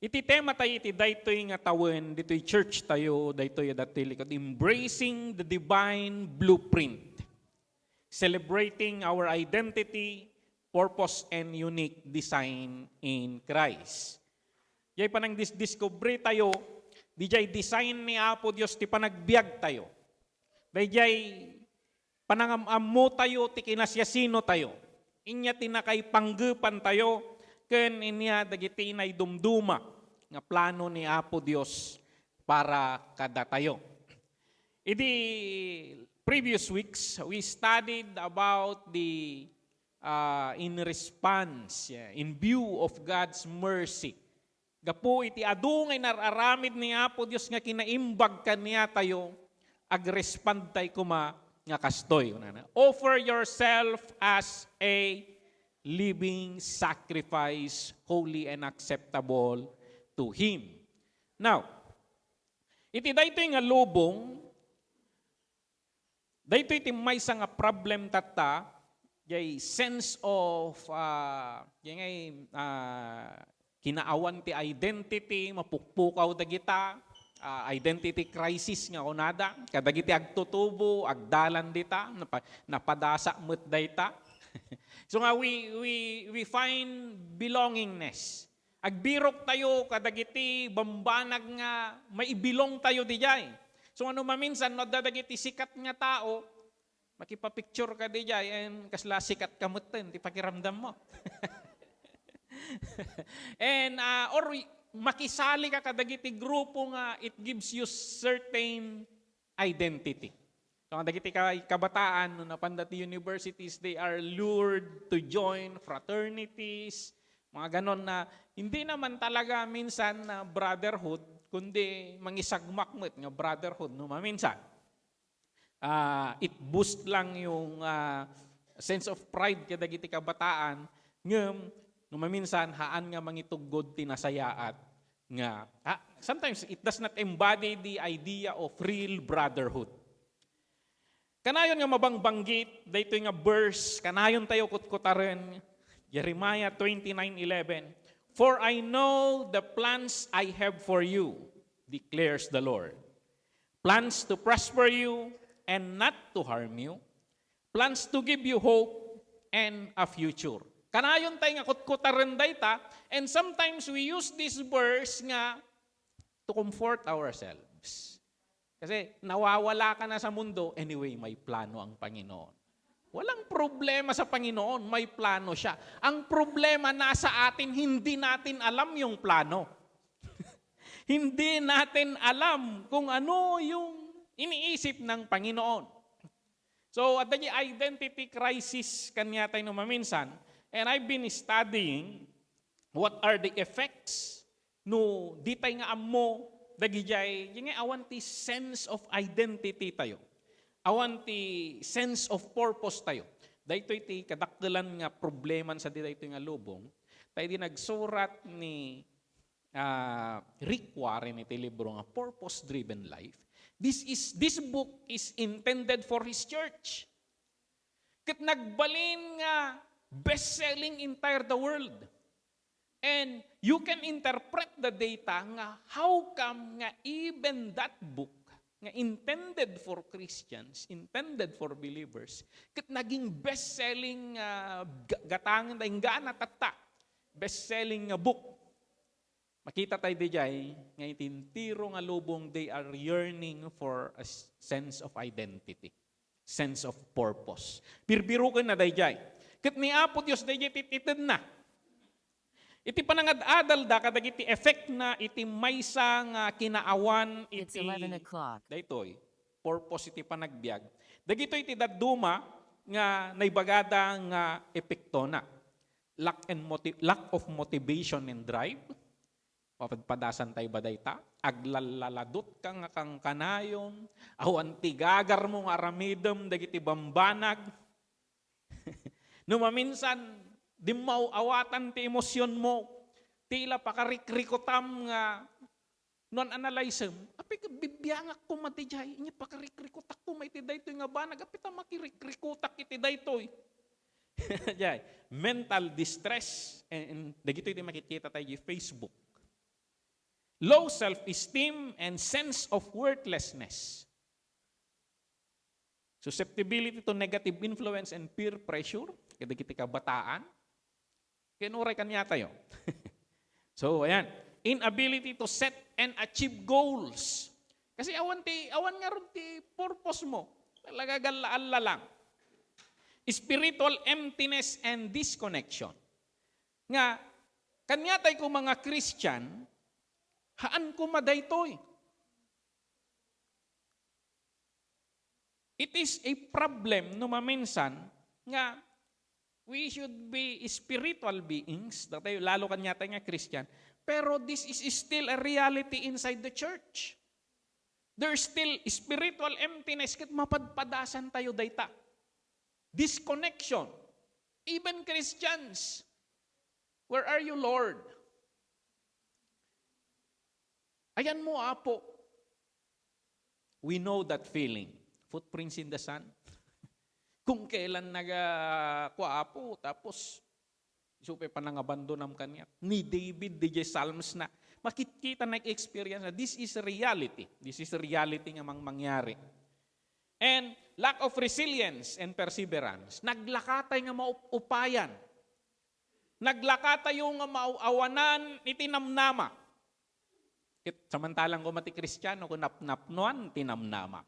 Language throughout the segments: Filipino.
Iti tema tayo iti daytoy nga tawen, ditoy church tayo, daytoy dati likod, embracing the divine blueprint. Celebrating our identity, purpose, and unique design in Christ. Jay panang discovery tayo, di jay design ni Apo Dios ti panagbiag tayo. Dayjay panangamamo tayo, ti kinasyasino tayo. Inya tinakay panggupan tayo, ken inya dagiti inay dumduma nga plano ni Apo Dios para kada tayo. Iti previous weeks, we studied about the in response, in view of God's mercy. Gapo iti adu ngay nararamid ni Apo Dios nga kinaimbag kaniya tayo, agrespond tayo kuma nga kastoy. Offer yourself as a living sacrifice, holy and acceptable to Him. Now, iti daytoy nga lubong, daytoy iti maysa nga problem tata, jay sense of kinaawan ti identity, mapukpukaw dagita, identity crisis nga onada, kadagiti agtutubo, agdalan dita, napadasa met dayta. So nga we find belongingness. Agbirok tayo kadagiti bambanag nga maibilong tayo dijay. So ano maminsan no dadagiti sikat nga tao, makipapicture ka dijay and kasla sikat kamutten ti pakiramdam mo. And or makisali ka kadagiti grupo nga it gives you certain identity. So kadagiti kabataan no napandati universities, they are lured to join fraternities, mga ganon na hindi naman talaga minsan na brotherhood, kundi mangisagmakmet nga brotherhood no maminsan. It boost lang yung sense of pride kadagiti kabataan ngem no maminsan haan nga mangitugod tinasayaat nga sometimes it does not embody the idea of real brotherhood. Kanayon nga mabangbanggit daytoy nga verse, kanayon tayo kutkutaren, Jeremiah 29:11. For I know the plans I have for you, declares the Lord. Plans to prosper you and not to harm you. Plans to give you hope and a future. Kanayon tayo nga kutkutaren dayta, and sometimes we use this verse nga to comfort ourselves. Kasi nawawala ka na sa mundo, anyway, may plano ang Panginoon. Walang problema sa Panginoon, may plano siya. Ang problema nasa atin, hindi natin alam yung plano. Hindi natin alam kung ano yung iniisip ng Panginoon. So, at the identity crisis kanya tayo maminsan, and I've been studying what are the effects no di tayo nga amo dagijay yung awan ti sense of identity tayo. Awan ti sense of purpose tayo. Daytoy ti kadakdelan nga probleman sa daytoy nga lubong. Tayo di nagsurat ni Rick Warren iti libro nga Purpose Driven Life. This book is intended for his church. Ket nagbalin nga best-selling entire the world. And you can interpret the data nga how come nga even that book nga intended for Christians, intended for believers, ket naging best-selling gatangan tayong gana tata, best-selling book. Makita tayo dijay, nga itintiro nga lubong, they are yearning for a sense of identity, sense of purpose. Birbiro ka na dijay. Ket ni Apo Dios dijay tititid na. Iti panangad-adal da kadagiti effect na iti maysa nga kinaawan iti It's 11 o'clock. daytoy purpose iti panagbiag. Dagitoy iti dadduma nga naibagada nga epekto na. Lack of motivation and drive. Papadpadasan tayo ba dayta? Aglalaladot ka nga kang kanayon, awan ti gagar mo nga aramidem dagiti bambanag. No maminsan di mauawatan ti emosyon mo, tila pakarikrikotam nga non-analyze api bibiyangak ko matijay, inya pakarikrikotak ko may tiday to'y nga banag, api ta makirikrikotak iti daytoy. Mental distress, and dagito iti makikita tayo yung Facebook. low self-esteem, and sense of worthlessness. Susceptibility to negative influence and peer pressure, kada kita kabataan. Kinuray kanya tayo. So, ayan. Inability to set and achieve goals. Kasi awan nga ron ti purpose mo. Talaga galaala lang. Spiritual emptiness and disconnection. Nga, kanya tayo kung mga Christian, haan ko madaytoy. It is a problem no maminsan nga we should be spiritual beings, lalo kanya tayo nga Christian, pero this is still a reality inside the church. There's still spiritual emptiness kat mapadpadasan tayo dayta. Disconnection. Even Christians. Where are you, Lord? Ayan mo, Apo. We know that feeling. Footprints in the sun. Kung kailan Apo, tapos supe pa nang abandonam kanya. Ni David, DJ Psalms na. Makikita na experience na this is reality. This is reality nga mangyari. And lack of resilience and perseverance. Naglakatay nga maupayan. Naglakatay nga mauawanan itinamnama. Samantalang kumati Kristiyano, kung napnapnuan, tinamnama.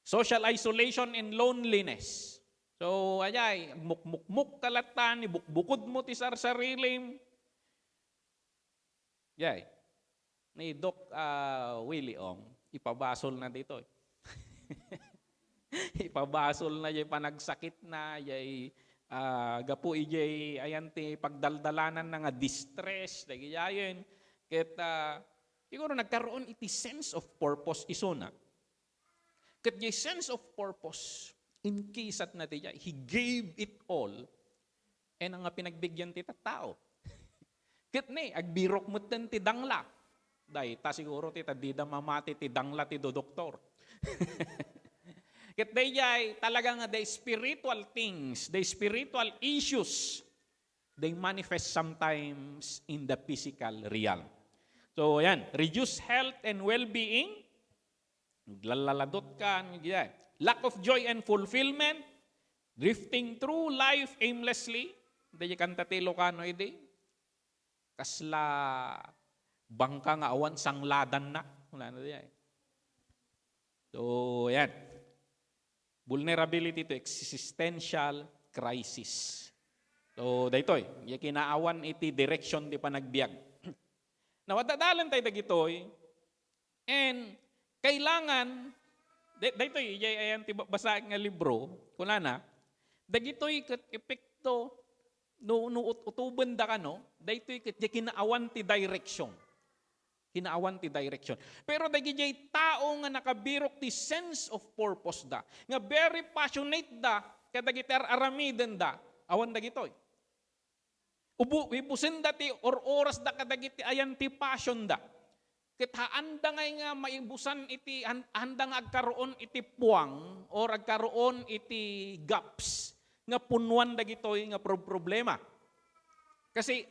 Social isolation and loneliness. So, ayay, mukmukmuk kalatan, ibukbukod mo ti sarilim. Yay. Ni Doc Willie Ong, ipabasol na dito. Ipabasol na yung panagsakit na, yung gapu ijay ayanti pagdaldalanan na nga distress, dagiyayin. Kaya, siguro nagkaroon iti sense of purpose iso na. Kat yung sense of purpose, in case at natin, he gave it all, and ang pinagbigyan ti tao. Kat ni, agbirok mo ti dangla. Dahil ta siguro ti tadida mamati ti dangla ti do doktor. Kat dayay talaga nga the spiritual things, the spiritual issues, they manifest sometimes in the physical realm. So yan, reduce health and well-being, lalaladot ka, lack of joy and fulfillment, drifting through life aimlessly, dahil kanta ti Ilocano ide, kasla bangka nga awan sangladan na. Wala na diyan. So, yan. Vulnerability to existential crisis. So, daytoy, yung kinaawan iti direction di pa nagbiag. Nawadadalan tayo dagitoy, and kailangan, daytoy, ayan ti basahin nga libro, kuna na, dagitoy kat epekto, no utuban da ka, no, daytoy kat kinaawan ti direction. Kinaawan ti direction. Pero dagijay tao nga nakabirok ti sense of purpose da. Nga very passionate da, kadagitar aramiden da, awan dagitoy. Ibusin da ti or oras da kadagiti ayan ti passion da. Kita anda nga maibusan iti, anda nga agkaroon iti puwang or agkaroon iti gaps nga punuan dagitoy nga problema. Kasi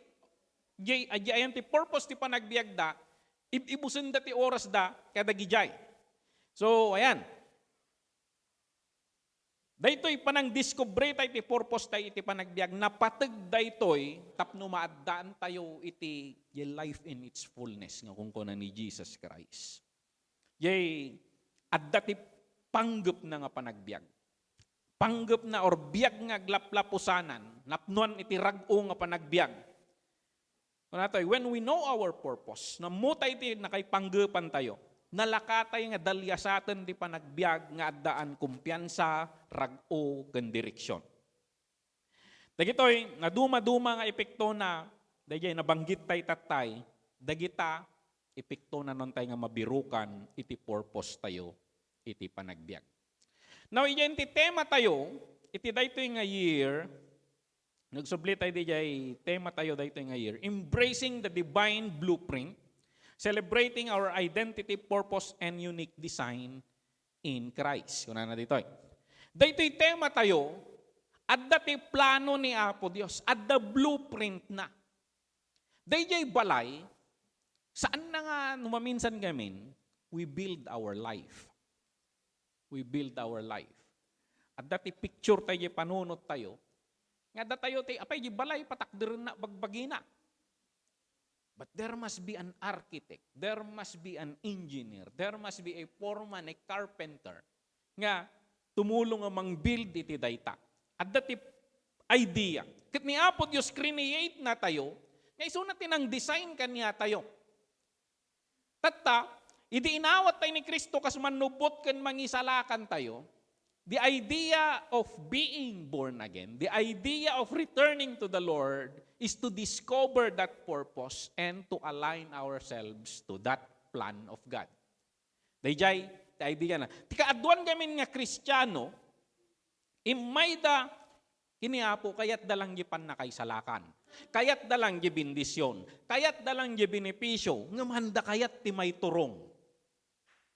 ayan ti purpose ti panagbiag da, ibusin da ti oras da kadagijay. So, ayan. Daytoy panang discovery tayo iti purpose tayo iti panagbiag. Napatag daytoy tapno maadaan tayo iti life in its fullness nga kung kuna ni Jesus Christ. Yay, adda ti panggap na nga panagbiag. Panggap na or biag nga glaplapusanan. Napnuan iti rag-o nga panagbiag. When we know our purpose, namutay iti nakaypanggapan tayo, nalakatay nga dalyasatan di panagbiag nga addaan kumpiyansa, rag-o, ken direksyon. Dagitoy, nga duma-duma nga epekto na, dagay nabanggit tay tatay, dagita, epekto na nun tayo nga mabirukan, iti purpose tayo, iti panagbiag. Now, iyan ti tema tayo, iti daytoy nga year, nagsubli tayo dijay, tema tayo daytoy nga year, embracing the divine blueprint, celebrating our identity, purpose, and unique design in Christ. Kuna na dito. Dito'y tema tayo, adda ti plano ni Apo Dios, adda blueprint na. Dayjay balay, Saan na nga numaminsan gamin, we build our life. We build our life. At dati picture tayo, panunot tayo, nga datayo tayo, apay, balay, patakdirin na, bagbagina. But there must be an architect, there must be an engineer, there must be a foreman, a carpenter, nga tumulong amang build iti dayta. At dati idea, kat ni Apo Diyos create na tayo, nga iso natin ang design kanya tayo. Tata, idi inawat tayo ni Kristo kas manubot kan mangisalakan tayo, the idea of being born again, the idea of returning to the Lord is to discover that purpose and to align ourselves to that plan of God. Dayjay, the idea na. Tika adwan gamin nga Kristiyano, imayda, kiniapo, kayat dalang gipan na kay salakan. Kayat dalang gibindisyon. Kayat dalang gibenepisyo. Nga mahanda kayat ti may turong.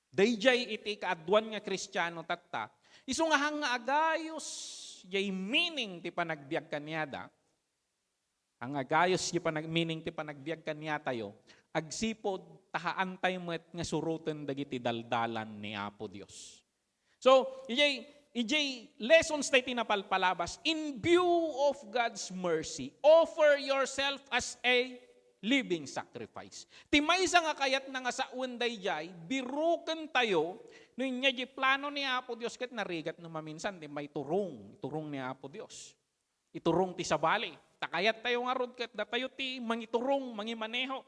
Dayjay iti kaadwan nga Kristiyano tatta, iso nga hanga agayos, jay meaning ti panagbiag kanyada, ang agayos ti meaning ti panagbiag kanya tayo, agsipod tahaantay met nga suruten dagiti daldalan ni Apo Dios. So, ijay lessons tayo tinapalpalabas, in view of God's mercy, offer yourself as a living sacrifice. Timaysa nga kayat na nga sa unday jay, biruken tayo, no inya di plano ni Apo Dios ket narigat no maminsan di may turong ni Apo Dios. Iturong ti sabali. Takayat tayo nga rod ket datayo ti mangiturong, mangimaneho.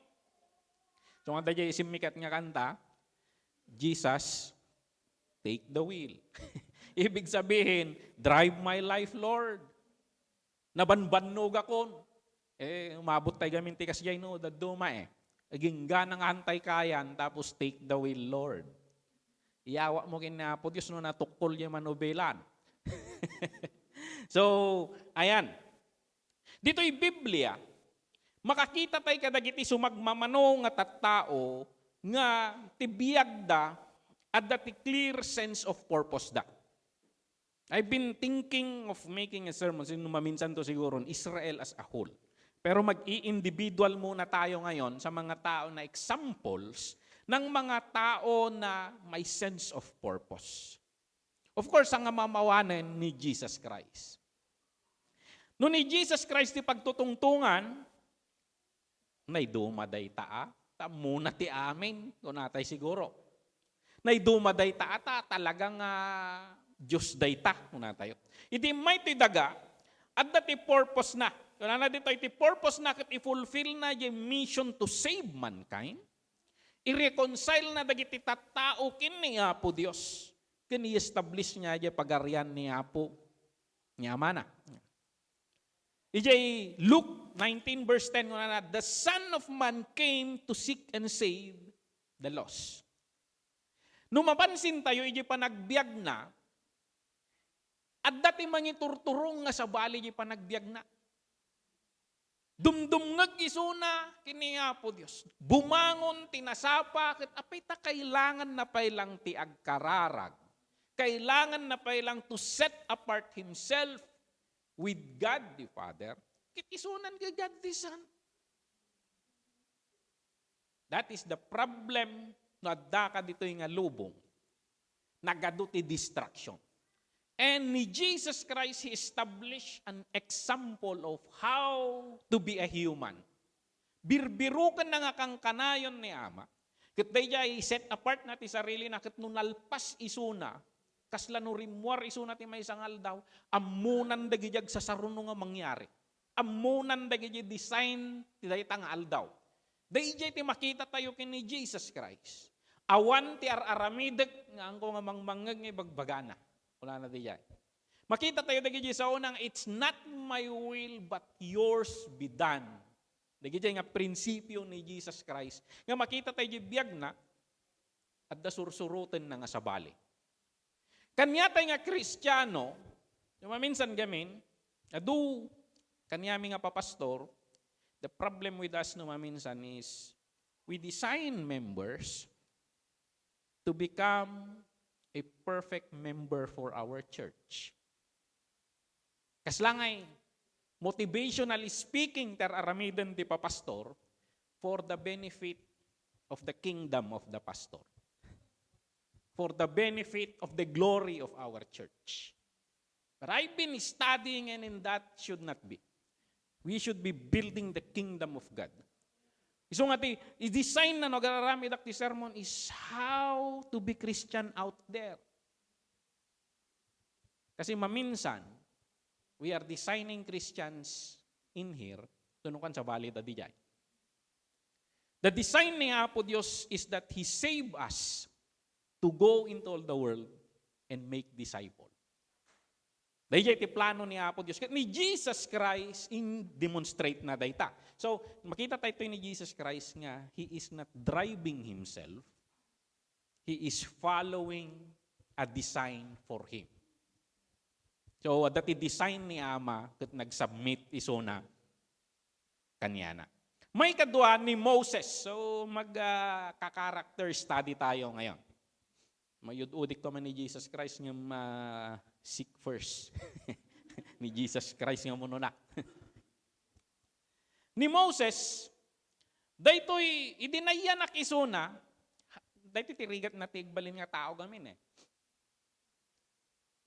So nga dayay simmikat nga kanta, Jesus, take the wheel. Ibig sabihin, drive my life, Lord. Nabanbannog akon. Umabot tayo gamin ti kasjay no, daduma Aging ganang antay kayan, tapos take the wheel, Lord. Iyawa mo kina po Diyos no natukol yung manubelan. So, ayan. Dito'y Biblia, makakita tayo kadagiti sumagmamano nga tattao nga tibiyag da at dati clear sense of purpose da. I've been thinking of making a sermon, maminsan to siguro, Israel as a whole. Pero mag-i-individual muna tayo ngayon sa mga tao na examples ng mga tao na may sense of purpose. Of course, ang mamawanan ni Jesus Christ. No ni Jesus Christ ti pagtutungtungan, nay dumaday taa, muna ti amin, kung natay siguro. Nay dumaday taa, talagang Diyos day ta, muna tayo. Iti may ti daga, at dati purpose na. Kung na dito, iti purpose na kat i-fulfill na yung mission to save mankind, i-reconcile na dagiti tattao kin ni Apo Dios. Kini establish niya yung pagarian ni Apo niya mana. Ijay Luke 19 verse 10 na the Son of Man came to seek and save the lost. Nung mapansin tayo, ijay panagbiag na, at dati mangiturturong nga sa bali ijay panagbiag na. Dumdumngag isuna kini Apo Dios. Bumangon tinasapa ket apay ta kailangan na pailang ti agkararag. Kailangan na pailang to set apart himself with God the Father. Kit isunan ka God the Son. That is the problem no adda ka ditoy nga lubong. Nagado ti distraction. And ni Jesus Christ, He established an example of how to be a human. Birbirukan na nga kang kanayon ni Ama. Kat dayjay set apart na ti sarili na kat nunalpas isuna, kasla no rimwar isuna ti may sangal daw, amunan dagijag sa saruno nga mangyari. Amunan dagijag design ti dayta nga aldaw. Dayjay ti makita tayo kini Jesus Christ. Awan ti araramidek nga angko nga mangmangag nga bagbagana. Wala na diyan. Makita tayo dagiti sa unang, it's not my will but yours be done. Dagiti nga prinsipyo ni Jesus Christ. Nga makita tayo di biyag na at dasursurutin na nga sa bali. Kanya tayo nga Kristiyano, maminsan gamin, adu, kanyami nga papastor, the problem with us no maminsan is we design members to become a perfect member for our church. Kaslangay, motivationally speaking, ter aramidan di papastor, for the benefit of the kingdom of the pastor. For the benefit of the glory of our church. But I've been studying, and in that should not be. We should be building the kingdom of God. So nga i-design na nagararami dak ti sermon is how to be Christian out there. Kasi maminsan, we are designing Christians in here, tunukan sa valid adijay. The design ni Apo Diyos is that He save us to go into all the world and make disciple. Dahil iti plano ni Apo Diyos. Ni Jesus Christ in demonstrate na dayta. So, makita tayo ni Jesus Christ nga, He is not driving Himself. He is following a design for Him. So, dati design ni Ama kat nag-submit iso na kanyana. May kadwa ni Moses. So, mag-ka-character study tayo ngayon. Mayud-udik to man ni Jesus Christ nga seek first. Ni Jesus Christ nga muna na. Ni Moses, daytoy idinayanak isuna, daytoy tirigat na tigbalin nga tao gamin eh.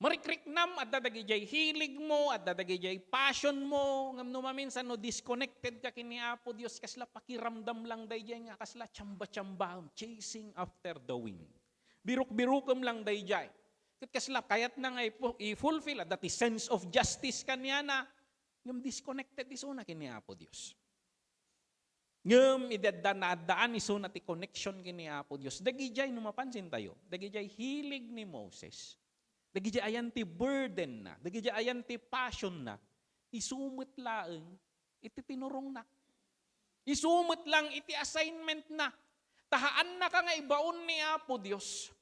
Marikriknam at dadagijay hilig mo, at dadagijay passion mo, ngam numaminsan no disconnected ka kini Apo Dios, kasla pakiramdam lang dayjay nga, kasla chamba-chamba, chasing after the wind. Biruk-birukum lang dayjay. Kasla kayat na nga i-fulfill at dati sense of justice kanya na ngam disconnected iso na kini Apo Dios. Ngam idadaan iso na ti connection kini Apo Dios. Dagijay numapansin tayo. Dagijay hilig ni Moses. Dagijay ayan ti burden na. Dagijay ayan ti passion na. Isumot laeng iti tinurong na. Isumot lang iti assignment na. Tahaan na ka nga ibaon ni Apo Dios.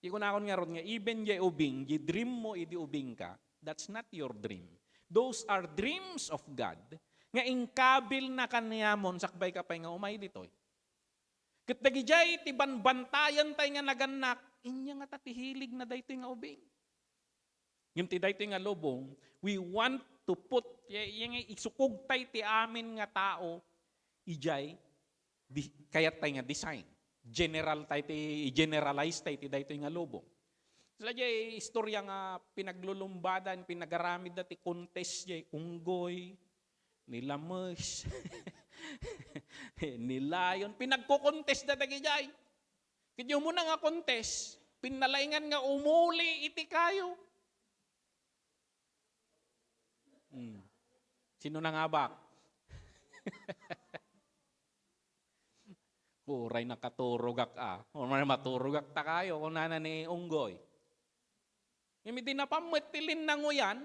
Di ko na akong nga ron nga, even jay ubing, di dream mo, idi ubing ka, that's not your dream. Those are dreams of God, nga ingkabil na kaniyamon, sakbay ka pa nga umay dito. Kitagi jay, tiban-bantayan tayo nga naganak, inya nga tatihilig na dayto nga ubing. Yung ti dayto nga lobong, we want to put, yung isukog tayo ti amin nga tao, ijay, kayat tayo nga design. Generalize tayo ti dayto nga lobong. Sila jay istorya nga pinaglulumbadan, pinagaramid dati contest jay unggoy, nilamus, nilayon, pinagko-contest dati jay. Kidyo mo na nga contest, pinalaingan nga umuli iti kayo. Sino na nga ba? Puray nakaturugak o maturugak ta kayo kung nana ni unggoy. Yung hindi na pamutilin na nguyan,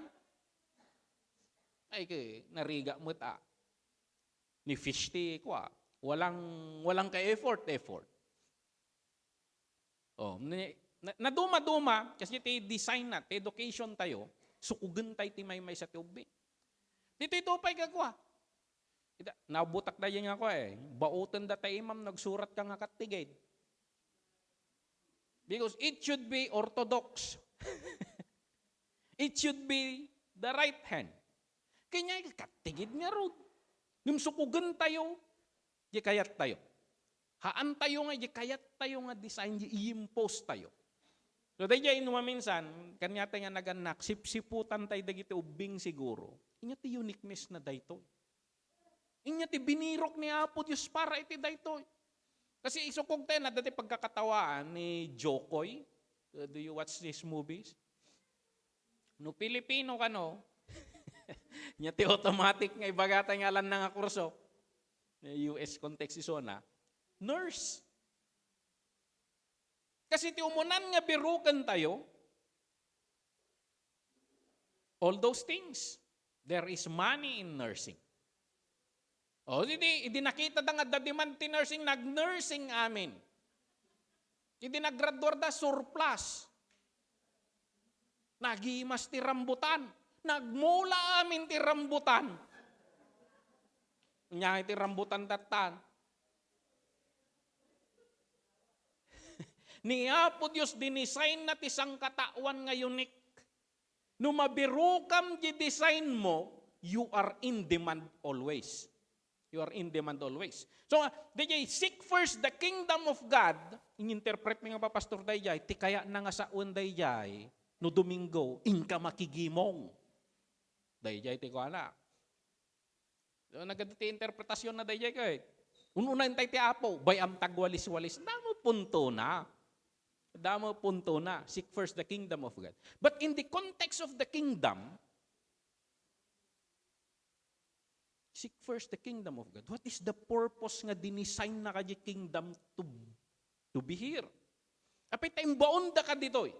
ay nariga mo ta. Ni fish ti ko walang ka-effort. Oh, naduma-duma, kasi ti design na, ti education tayo, sukugan tayo ti may sa tubig. Dito itupay ka ko nabutak na yan ako bautan da tayo imam, nagsurat ka nga katigid. Because it should be orthodox. It should be the right hand. Kanya katigid nga ron. Yung sukugan tayo, di kayat tayo. Haan tayo nga, di kayat tayo nga design, di i-impose tayo. So dahil minsan, kanya tayo nga naganak, sipsiputan tayo dagiti ubing siguro. Inya ti uniqueness na dayto. Inya ti binirok ni Apo Diyos para iti dayto. Kasi isukog tayo na dati pagkakatawaan ni Jokoy. Do you watch these movies? No Pilipino ka no, inya ti automatic nga ibagata nga alam na nga kurso. US context iso na. Nurse. Kasi ti umunan nga birukan tayo, all those things. There is money in nursing. O, hindi nakita da nga dadiman ti nursing, nag-nursing amin. Hindi naggraduar da surplus. Nagimas ti rambutan. Nagmula amin ti rambutan. Nya ti rambutan datan. Ni Apo Diyos dinisign na ti sangkatawan nga unique. No mabirukam di design mo, you are in demand always. You are in demand always. So, DJ, seek first the kingdom of God. In-interpret mo nga pa, Pastor Dayjay, ti kaya na nga sa un Dayjay, no Domingo, inka makigimong. Dayjay, ti ko anak. So, nagkati interpretasyon na Dayjay ko eh. Ununan tayo ti Apo, bayam tagwalis-walis. Damo punto na. Damo punto na. Seek first the kingdom of God. But in the context of the kingdom, seek first the kingdom of God. What is the purpose nga dinisign na kaya kingdom to be here? Apay tayong baon da ka dito eh.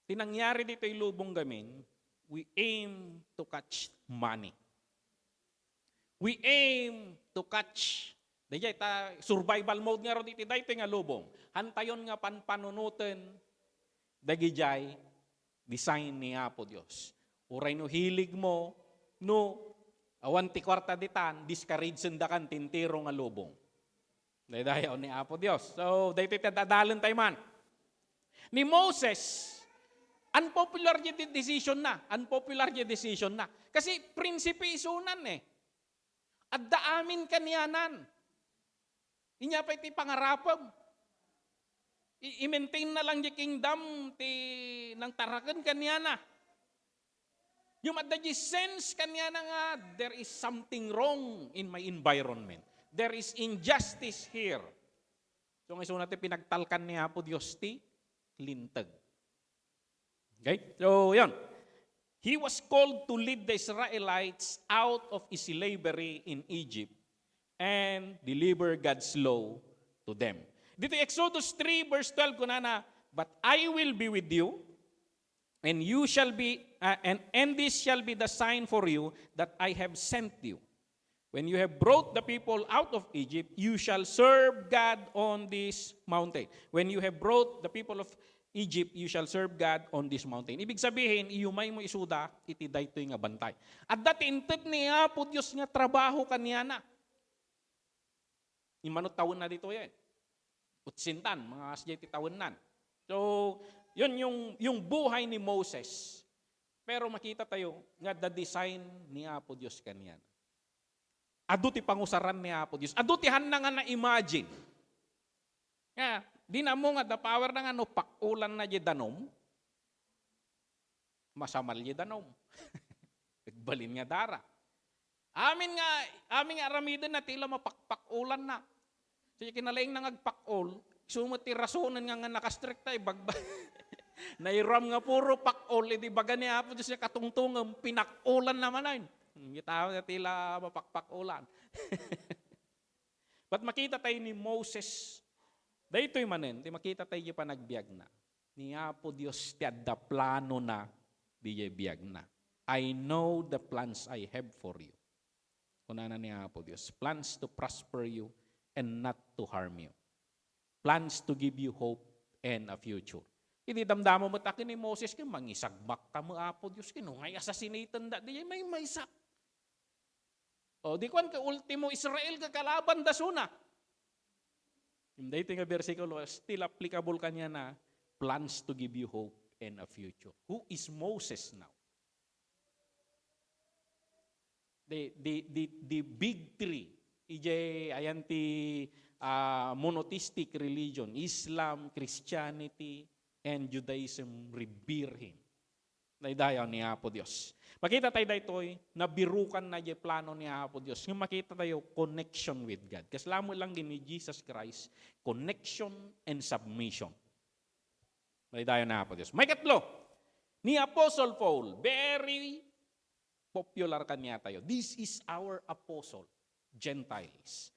Tinangyari dito yung lubong gamin, we aim to catch money. We aim to catch, dahil survival mode nga ro dito, dahil nga lubong. Hantayon nga panpanunutin, dahil design ni Apo Diyos. Uray no hilig mo, no, awan ti kwarta ditan, discourage sendakan tintiro nga lubong. Dahil ni Apo Diyos. So, dahil ito dadalon tayo man. Ni Moses, unpopular yung decision na. Unpopular yung decision na. Kasi prinsipe isunan eh. At daamin kanyanan. Inya pa iti pangarapam. I-maintain na lang yung kingdom ng tarakan kanyana. Yung madadji sense kanya na nga, there is something wrong in my environment. There is injustice here. So ngayon natin pinagtalkan ni Apo Diyos ti lintag. Okay? So yun. He was called to lead the Israelites out of slavery in Egypt and deliver God's law to them. Dito Exodus 3 verse 12 kunana, but I will be with you, and you shall be, and this shall be the sign for you that I have sent you. When you have brought the people out of Egypt, you shall serve God on this mountain. When you have brought the people of Egypt, you shall serve God on this mountain. Ibig sabihin, iyumay mo isuda, iti daytoy nga bantay. At dati inted ni Apo Diyos nga trabaho kaniya na. Imanot taon na dito yan. Utsintan, mga asjay taon nan. So, yun yung buhay ni Moses. Pero makita tayo nga the design ni Apo Diyos kaniya. Adu ti pangusaran ni Apo Diyos. Adu ti han na nga na-imagine. Nga, di na mo nga the power na nga no pakulan na di danom. Masamal di danom. Nagbalin nga dara. Amin nga aramidin na tila mapakpakulan na. So kinalaing na ngagpakol, sumati rasonan nga nakastrict tayo, nairam nga puro pakol, edi baga ni Apo Diyos niya katungtungang pinakulan naman na yun. Tawag na tila mapakpakulan. But makita tayo ni Moses, dahito yung manin, makita tayo yung panagbiag na. Ni Apo Diyos tiyadda plano na, di biag na. I know the plans I have for you. Kuna na ni Apo Diyos, plans to prosper you and not to harm you. Plans to give you hope and a future. Hindi damdamo mo takin ni Moses, kaya mangisagbak ka mo Apo Diyos, kaya ngay assassinated da, di may maysak. O, di kwan ka ultimo Israel ka kalaban da suna. Hindi ito nga versikulo, still applicable kanya na plans to give you hope and a future. Who is Moses now? The big three, ayan ti monotheistic religion, Islam, Christianity, and Judaism revere him. Daydayaw ni Apo Diyos. Makita tayo daytoy, nabirukan na yung plano ni Apo Diyos. Yung makita tayo, connection with God. Kaslamo lang ni Jesus Christ, connection and submission. Daydayaw ni Apo Diyos. May katlo, ni Apostle Paul, very popular kanya tayo. This is our apostle, Gentiles.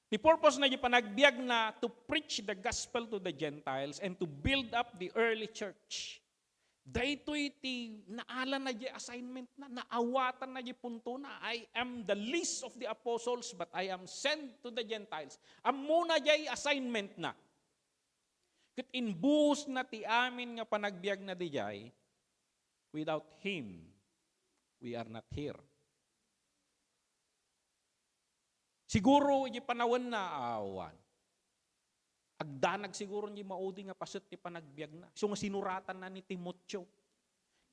The purpose na yung panagbiag na to preach the gospel to the Gentiles and to build up the early church. Dahito iti naala na yung assignment na, naawatan na yung punto na, I am the least of the apostles but I am sent to the Gentiles. Amuna yung assignment na. Kat inbuhos na ti amin nga panagbiag na di jay, without Him, we are not here. Siguro, yung panahon na awan. Agdanag siguro yung maudi nga pasot ti panagbiag na. So nga sinuratan na ni Timoteo.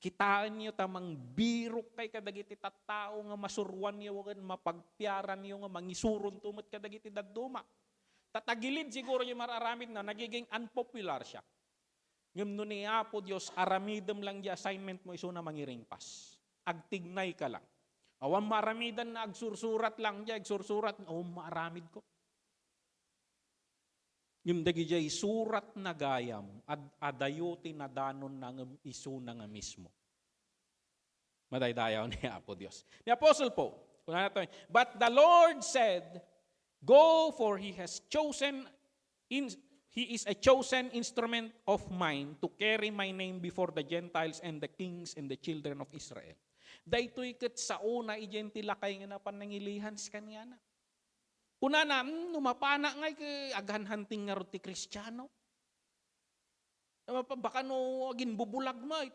Kitaan niyo tamang birok kay kadagiti tattao nga masurwan niyo ken mapagpiaran niyo nga mangisuron tumot kadagiti dadduma. Tatagilid siguro yung mararamid na nagiging unpopular siya. Ngem no ni Apo Dios aramidem lang di assignment mo iso na mangiringpas. Agtignay ka lang. Awan maramidan na agsursurat lang di agsursurat maaramid ko. Yung dagijay surat na gayam at adayoti na danon ng isu na nga mismo. Madaydayaw ni Apo Dios. Ni Apostle Paul, but the Lord said, go for he is a chosen instrument of mine to carry my name before the Gentiles and the kings and the children of Israel. Daytoy ket sa una ijentilakay nga napanangilihan sa kanya na. Kuna na, numapana ngay kay aghanhanting nga ti Kristiyano. Baka no agin bubulag may.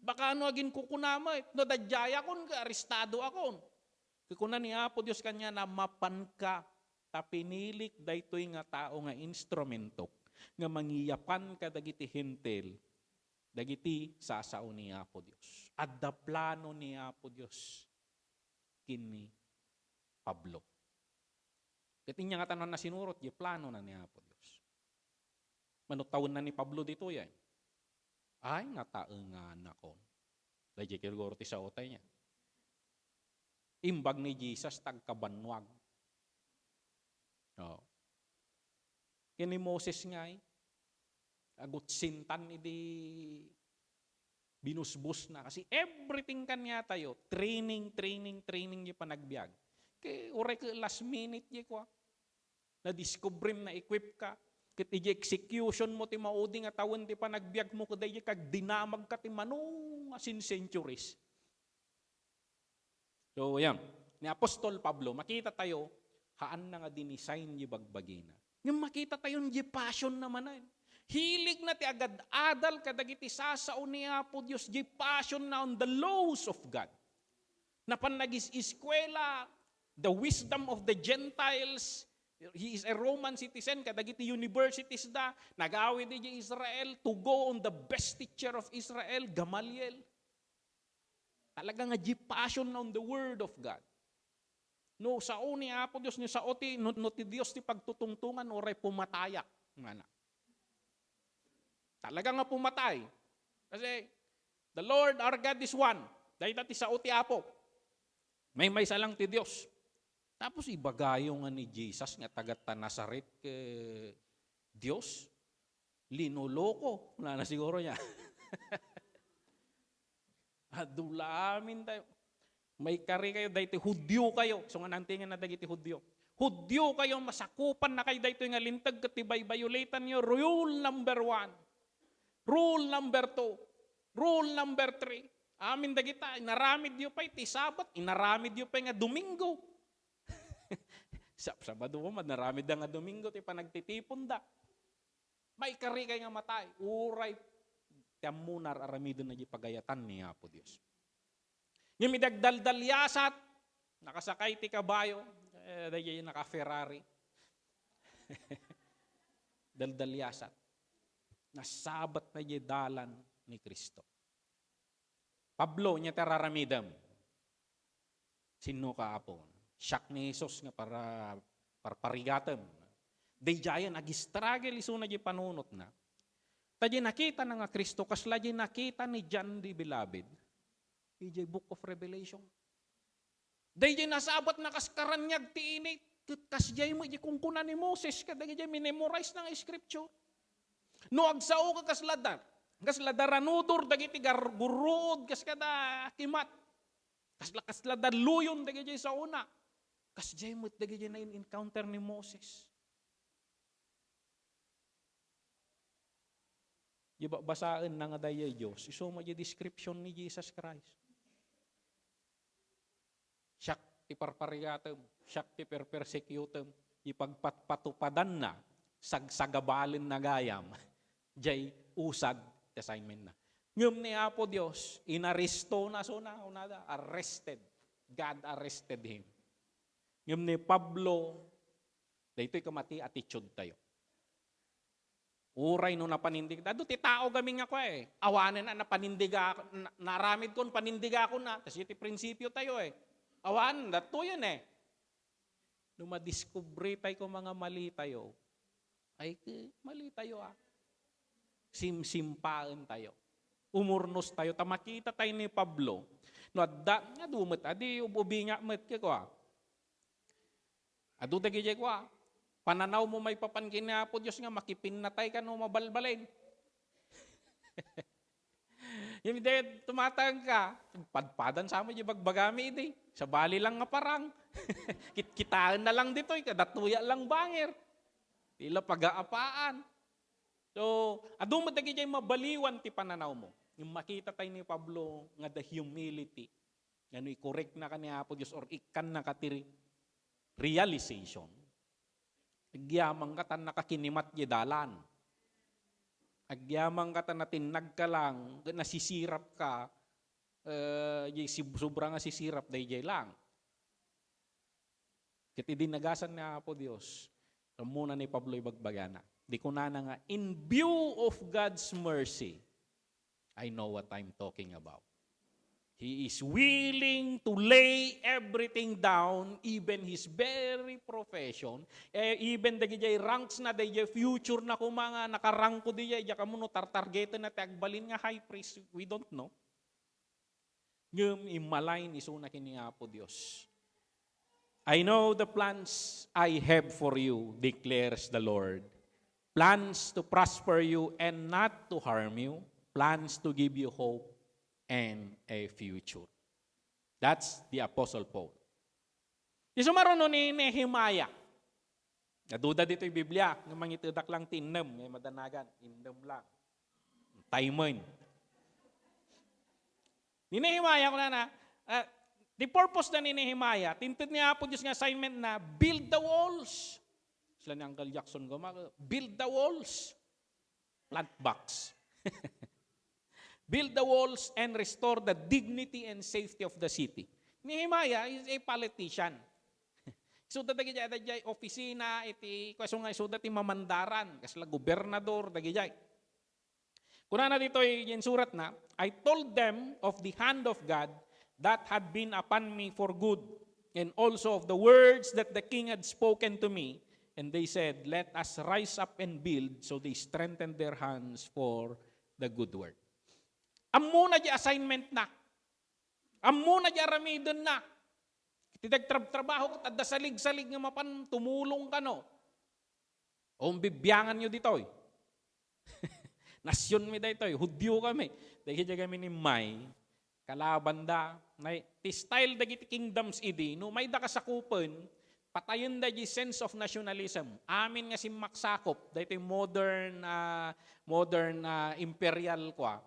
Baka no agin kukunamay. No dadyaya kon ka, arestado akon. Kuna ni Apo Dios kanya na mapan ka, tapinilik daytoy nga tao nga instrumento, nga mangiyapan ka dagiti hentel, dagiti sasao ni Apo Dios. Adda plano ni Apo Dios kini Pablo. Ket inya nga tanan na sinurot, di plano na ni Apo Dios. Manutawon na ni Pablo dito yan. Ay, nga taengan ako. Dahil siguro ti sa otay niya. Imbag ni Jesus tagkabanwag. Oh. Kini Moses nga agot sintan idi binusbus na. Kasi everything kanya tayo, training yung panagbiag. Kaya uray ka last minute di ko. Na-discovery na equip ka. Kit iji execution mo ti maudi nga tawon ti panagbiag mo kuday kag dinamag ka ti manong asin centuries. So yan. Ni Apostol Pablo, makita tayo, haan na nga dinisign di bagbagina. Yung makita tayo di passion naman na. Hilig na ti agad adal kadagiti sasao ni Apo Dios di passion na on the laws of God. Napan nagis-eskwela, the wisdom of the Gentiles. He is a Roman citizen, kadagiti universities da, nag-awid di Israel to go on the best teacher of Israel, Gamaliel. Talaga nga di passion on the word of God. No, sa ni Apo Dios, no sa oti, no ti Dios ti pagtutungtungan, oray pumatayak. Mana. Talaga nga pumatay. Kasi, the Lord our God is one. Dahil dati sa oti Apo. May salang ti Dios. Tapos ibagayo nga ni Jesus nga taga Nazaret ke Dios. Linoloko. Wala na siguro niya. Adula amin tayo. May kari kayo, dahito Hudyo kayo. So nga nantingan na dagiti Hudyo. Hudyo kayo, masakupan na kayo dahito nga lintag katibay, violatan nyo. Rule number 1. Rule number 2. Rule number 3. Amin dagita, inaramid nyo pa iti Sabat, inaramid nyo pa nga Domingo. Sabado mo, naramid nga Domingo, ti panagtitipon da. May kari kayo nga matay. Uray, tiyamunar aramidon na di pagayatan ni Apo Dios. Yung midagdaldalyasat, nakasakay ti kabayo, dahil naka-Ferrari. Daldalyasat. Nasabat na di dalan ni Kristo. Pablo, niya tararamidam. Sino ka apon? Siyak ni Jesus nga para parigatam. Dayjayan, ag-struggle iso na di panunot na. Tadi nakita na nga Kristo, kasla di nakita ni John the Beloved. Ijay Book of Revelation. Dayjay nasabat na kaskaranyag ti init. Kasjay mo, ijay kungkunan ni Moses, kadagijay minemorize ng scripture. No agsao ka kasladar. Kasladaranudor, dagiti gargurod, kaskada kimat. Kasladar luyon, dagijay sa una. Kasjay mo, dagijay na in-encounter ni Moses. Iba basaan na nga dayay Diyos. Iso mo yung description ni Jesus Christ. Siyak ti parparigatem, siyak ti perpersecutem, ipagpatupadan na, sagsagabalin na gayam, jay usag, assignment na. Ngum ni Apo Diyos, inaresto na so na, unada, arrested. God arrested him. Ngum ni Pablo, dahito'y kamati attitude tayo. Uray no napanindig. Dado ti tao gaming ako eh. Awanan na napanindiga ako. Naramid ko, panindiga ako na. Tapos iti prinsipyo tayo eh. Awanan, dato yun eh. Nung madiskubre tayo kung mga mali tayo, ay mali tayo ah. Simsimpaan tayo. Umurnos tayo. Tamakita tayo ni Pablo. No, nga dumit. Adi ubi nga met ka ko ah. Adu dagi ko ah. Pananaw mo may papankin na po Diyos nga, makipinatay ka no mabalbalin. Yung hindi, tumatang ka, padpadan sa mo yung bagbagami iti. Sa bali lang nga parang. Kitaan na lang dito, kadatuya lang bangir. Tila pag-aapaan. So, adong madagi dyan mabaliwan ti pananaw mo. Yung makita tayo ni Pablo nga the humility. Ano, i-correct na ka ni Apo Diyos or ikan na katiri. Realization. Agyamang ka tan nakakinimat y dalan. Agyamang ka tan natinag ka lang, nasisirap ka, sobrang nasisirap dahi lang. Kiti dinagasan na po Diyos, muna ni Pablo ibagbagana. Di ko na nga, in view of God's mercy, I know what I'm talking about. He is willing to lay everything down, even his very profession, even the ranks na the future na kumanga nakarang ko diya, kamuno tartargetan na tagbalin nga high priest, we don't know. Ngum imalain isuna kini nga po Dios. I know the plans I have for you, declares the Lord. Plans to prosper you and not to harm you, plans to give you hope and a future. That's the Apostle Paul. Isumaro no ni Nehemiah. Naduda dito yung Biblia. Ng mga itudak lang tinnem. Ngay madanagan. Tinnem lang. Taimon. Ni Nehemiah ko na the purpose na ni Nehemiah, tinted niya po Diyos ng assignment na build the walls. Sila ni Uncle Jackson gumaga. Build the walls. Plant box. Build the walls and restore the dignity and safety of the city. Nehemiah is a politician. So dati dagijay opisina iti kaso nga so dati mamandaran kasla gobernador dagijay. Kuna na dito yung surat na, I told them of the hand of God that had been upon me for good, and also of the words that the king had spoken to me. And they said, let us rise up and build. So they strengthened their hands for the good work. Amo na di assignment na. Amo na di aramidon na. Tidagtrabaho at dasalig-salig nga mapan tumulong ka no. O bibyangan nyo dito. Nasyon mi dito. Hudyo kami. Dahil kami ni May. Kalaban da. Ti style dagiti kingdoms idi. No may da kasakupan. Patayon da di sense of nationalism. Amin nga si maksakop. Dahil modern imperial kwa.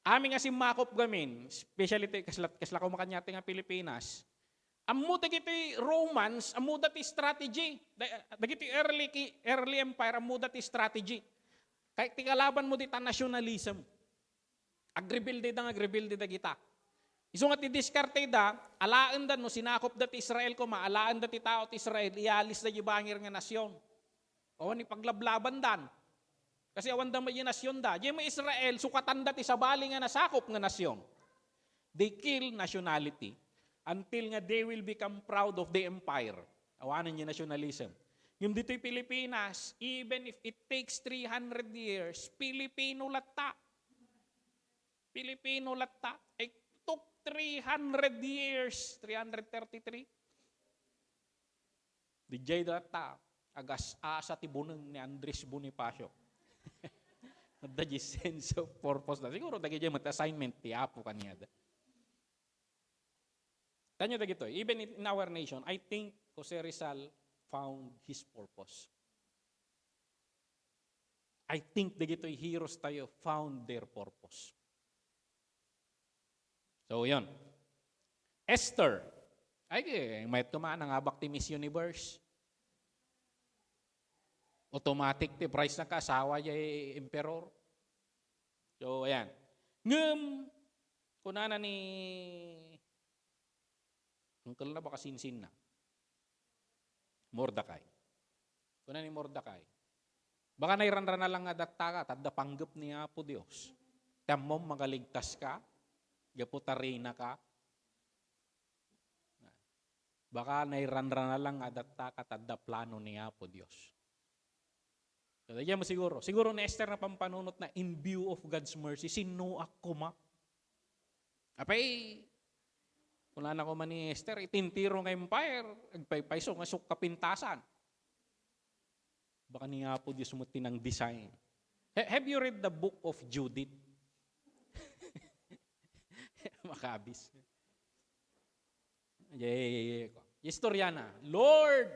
Amin nga si makop gamin. Especially kasla ko makanyate nga Pilipinas. Amu dagiti Romans, amu dati strategy. Dagiti early empire, amu dati strategy. Kaya tikalaban mo dita nationalism. Agrebuilde da kita. Iso nga ti diskarte da, alaan da no sinakop dati Israel ko, maalaan dati tao ti Israel, ialis da bangir nga nasyon. O ni paglablaban dan. Kasi awan da may nasyon da. Di mo Israel, sukatan dati sa bali nga nasakop nga nasyon. They kill nationality. Until nga they will become proud of the empire. Awanan niya nationalism. Yung dito'y Pilipinas, even if it takes 300 years, Pilipino latta. Pilipino latta. It took 300 years, 333. Dijay latta. Agas asa tibunang ni Andres Bonifacio. Nadagi sense of purpose na. Siguro dagi dyan mat-assignment ti Apo kaniya. Tanyo dagito, even in our nation, I think Jose Rizal found his purpose. I think dagito heroes tayo found their purpose. So, yun. Esther. Ay, may tumaan ang abak ti Miss Universe. Automatic ti price na kasawa yung emperor. So, ayan. Ngam, kunana ni Uncle na baka sinsin na. Mordecai. Kuna ni Mordecai. Baka nairanra na lang nga datta ka, tadda panggap ni Apo Dios. Tamom magaligtas ka, gaputarina ka. Baka nairanra na lang nga datta ka, tadda plano ni Apo Dios. Kaya mo siguro na Esther na pampanunot na in view of God's mercy, sino ako ma? Apay, kung na ko man ni Esther, itintiro ng empire, agpaypayso, nga kapintasan. Baka niya po Diyos mo tinang design. Have you read the book of Judith? Makabis. Istorya na, Lord,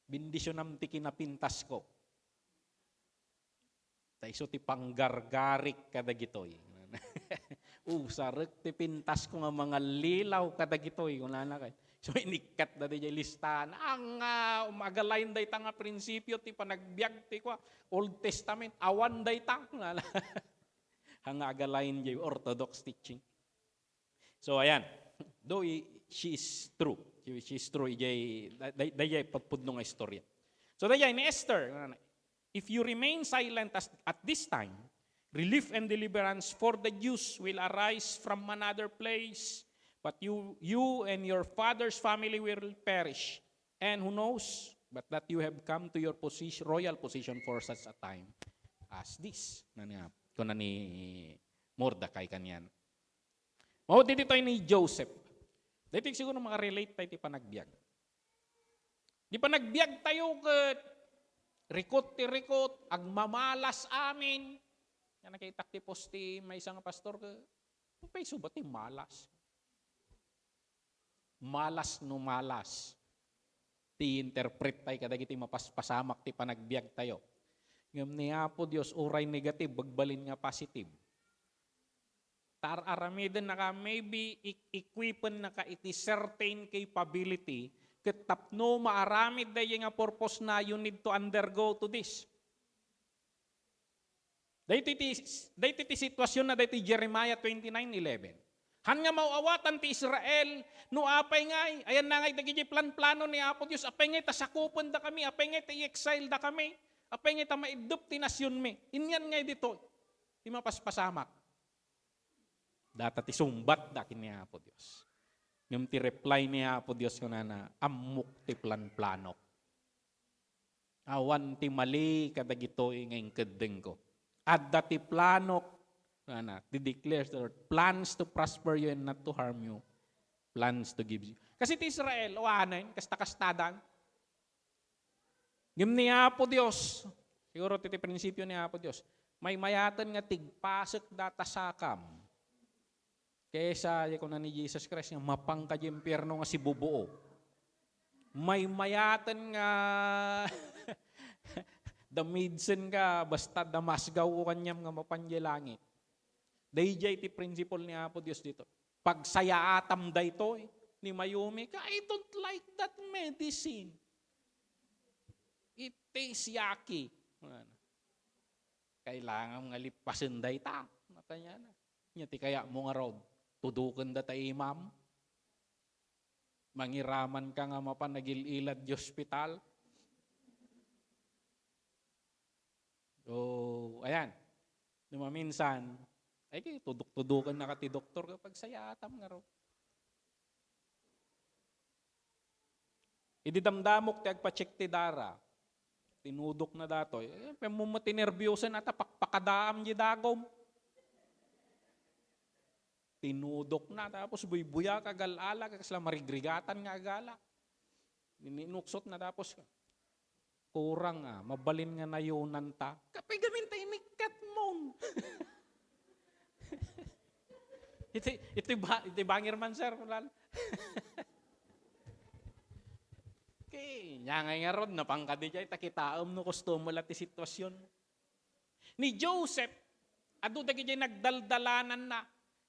bindisyon nam ti kinapintas ko. Taiso ti panggargarik kadagitoy. Sarek ti pintas ko nga mga lilaw kadagitoy. So inikat na di listahan. Ang umagalayin day ta nga prinsipyo ti panagbiag ti kwa. Old Testament, awan day ta. Ang agalayin di orthodox teaching. So ayan, though she is true. She is true. Dayay pagpudno nga istorya. So dayay ni Esther, if you remain silent at this time, relief and deliverance for the Jews will arise from another place, but you and your father's family will perish. And who knows, but that you have come to your position, royal position for such a time as this. Kung ni Mordecai kanyan. Mao dito tayo ni Joseph. Dito siguro makarelate tayo ti panagbiag. Di panagbiag tayo ket rikot, agmamalas amin. Yan nakitak ti posti may isang pastor ka, pay subat ti malas. Malas no malas. Ti interpret tayo kadagiti mapaspasamak ti panagbiag tayo. Ngam niya po Diyos, uray negative, bagbalin nga positive. Aramidin na ka, maybe equipen na ka iti certain capability, katapno maaramid da yung purpose na you need to undergo to this. Dahito ti sitwasyon na dahito Jeremiah 29:11. Han nga mauawatan ti Israel, no apay ngay, ayan na ngay dagiti plano ni Apo Diyos, apay ngay tasakupan da kami, apay ngay ta-exile da kami, apay ngay ta maidup ti nasyon mi. Inyan ngay dito, ti mapaspasamak. Data ti sumbat da kini Apo Diyos. Yung ti reply ni Apo Diyos ko na amok ti plan-planok. Awan ti mali kadagito ngayong kadeng ko. At dati planok, ti declares the Lord, plans to prosper you and not to harm you. Plans to give you. Kasi ti Israel, awanan, kasta-kastadan. Ngim ni Apo Diyos, siguro ti prinsipyo ni Apo Diyos, may mayatan nga tigpasok data sakam. Kesa, kung na ni Jesus Christ, nga mapangka di impyerno nga si bubuo. May mayatan nga damidsen ka, basta damasgaw o kanyam nga mapanje langit. Dayjay ti principle ni Apo Diyos dito. Pagsayaatam da ito, ni Mayumi ka, I don't like that medicine. It tastes yucky. Kailangan nga lipasin da ita. Makanya na. Nyati kaya mo nga rod. Tudukan da tayo imam. Mangiraman ka nga mapanagililad di hospital. So, ayan. Minsan, ay kayo, tuduk-tudukan na ka ti doktor kapag sayatam nga ro. Ididamdamok ti agpa-check ti dara. Tinudok na dato. Pemumati nervyosan ata pakadaam di dagom. Tinudok na, tapos buy-buya ka galala, kasla marigrigatan nga gala. Ninuksot na tapos kurang mabalin nga nayunan ta. Kapay gamin tayo nikat mo. ito bangir man sir. Okay, nyangay nga rod, napangkadi dyan, takitaam no kostumo lati sitwasyon. Ni Joseph, adu dagi dyan nagdaldalanan na,